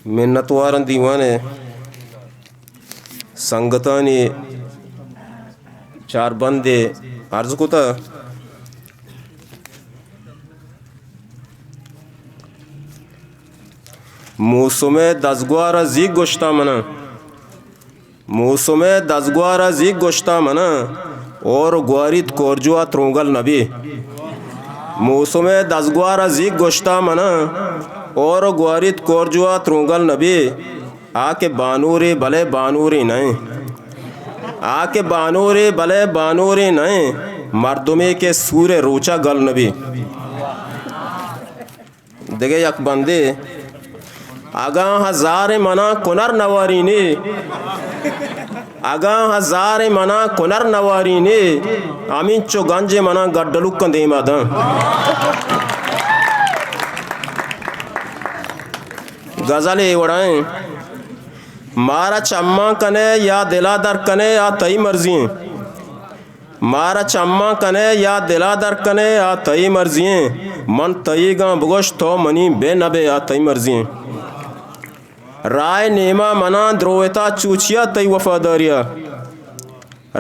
मिन्नतवारन दीवाने संगतानी चार बंदे अर्ज कुता मौसुमे दसगवारा जी गोश्ता मना मौसुमे दसगवारा जी गोश्ता मना और ग्वारित कोरजुआ त्रोंगल नबी मौसुमे दसगवारा जी गोश्ता मना और ग्वारित कोरजुआ त्रोंगल नबी आके बानूरी भले बानूरी नहीं आके बानूरी भले बानूरी नहीं मर्दुमे के सूर्य रोचा गल नबी देखे यक बंदे आगा हजार मना कुनर नवारी ने आगा हजार मना कुनर नवारी ने आमीन चो गंजे मना गड्डलुक दे मादा गज़ले उड़ाएं मारा चम्मा कने या दिलादर कने या तई मर्जी मारा चम्मा कने या दिलादर कने या तई मर्जी मन तई गा बगोश तो मनी बे नबे या तई मर्जी राय नेमा मना द्रोहिता चूचिया तई वफादारिया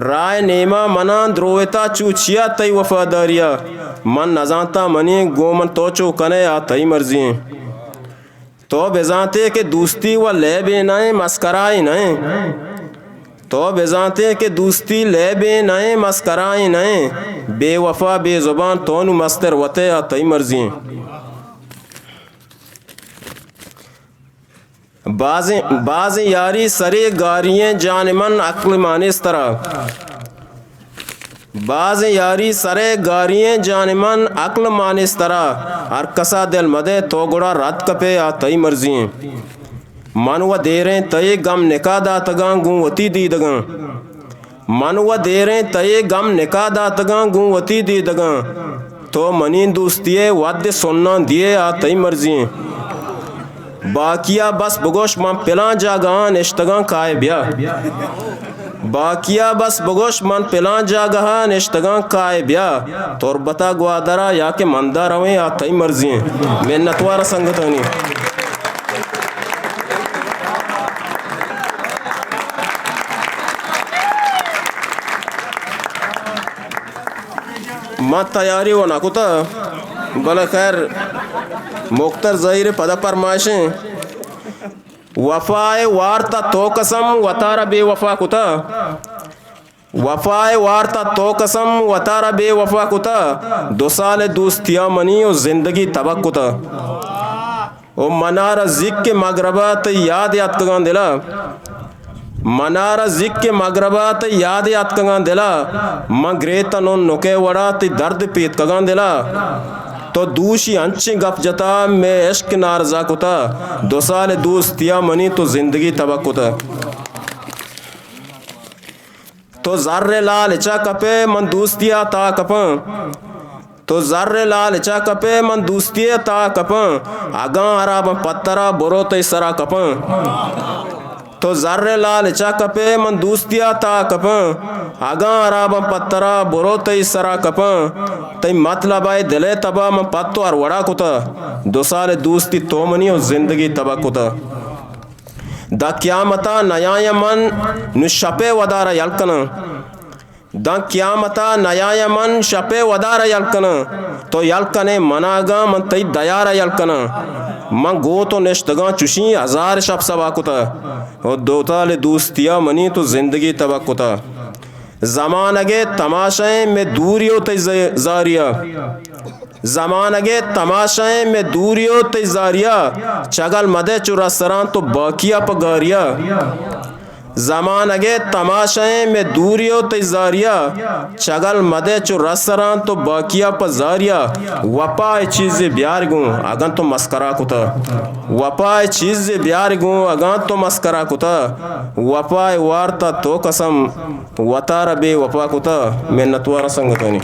राय नेमा मना द्रोहिता चूचिया तई वफादारिया मन नजाता मनी गोमन तोचो कने या तई मर्जी तो बेजाते के दोस्ती व ले बे नए मस्कराए नए तो बेजाते के दोस्ती ले बे नए मस्कराए नए बेवफा बेजुबान तो नु मस्तर वते या तई मर्जी बाज़ यारी सरे गारियाँ जानमन अक्ल मानिस तरह बाज़ यारी सरे गारियाँ जानमन अक्ल मानिस तरह हर कसा दिल मदे तो गुड़ा रात कपे आ तई मर्जी मन व दे रहे तय गम निका दातगा गुवती दीदगा मन व दे रहे तय गम निका दातगा गुवती दीदगा तो मनी दोस्तिये वाद्य सुनना दिए आ तई मर्जी बाकिया बस बगोश मन पिला जागान इश्तगा काए ब्या बाकिया बस बगोश मन पिला जागान इश्तगा काए ब्या तोर बता ग्वादरा या के मंदा रवे या तई मर्जी मिन्नतवार संगतनी मत तैयारी हो ना कुता भले खैर मुख्तर ज़हीर पदा परमाशें वफ़ाए वार्ता तो कसम वतारा बेवफा कुता वफ़ाए वार्ता तो कसम वतारा बेवफा कुता 2 साल दोस्तिया मनी और ज़िंदगी तबक कुता ओ मनारा ज़िक के मगरबात याद याद कगान दिला मनारा ज़िक के मगरबात याद याद कगान दिला मगरेता नो नुके वड़ा ती दर्द पीत कगान दिला तो दूशी अंची गप जता मैं इश्क नारजा कुता 2 साल दोस्तिया मनी तो जिंदगी तबक कुता तो जर्रे लाल चा कपे मन दोस्तिया ता कपा तो जर्रे लाल चा कपे मन दोस्तिया ता कपा आगा हराब पत्तरा बुरो तई सरा कपा तो जर्रे लाल चा कपे मन दोस्तिया ता कपा आगा हराब पत्तरा बुरो तई सरा कपा तई मतलब आए दिले तबा मैं पत्तो और वड़ा कुता 2 साल दोस्ती तो मनी और जिंदगी तबा कुता दा क्यामता नया मन नुशपे वदारा यलकना दा क्यामता नया मन शपे वदारा यलकना तो यलकने मनागा मन तई दयारा यलकना मन गो तो निश्तगा चुशी 1000 शब सबा कुता और 2 साल दोस्तिया मनी तो जिंदगी तबा कुता ज़मानगे तमाशाएं में दूरियों तय जारिया ज़मानगे तमाशाएं में दूरियों तय जारिया चगल मदे चुरा सरान तो बाकिया पगारिया ज़मानगे तमाशाएं में दूरियों तय जारिया चगल मदे चुरा सरान तो बाकिया पजारिया वपाए चीज़ ब्यार गूँ अगन तो मस्करा कुता वपाए चीज़ ब्यार गूँ अगन तो मस्करा कुता वपाए वार्ता तो कसम वतार बे वफा कुता मिन्नतवार संगतनी।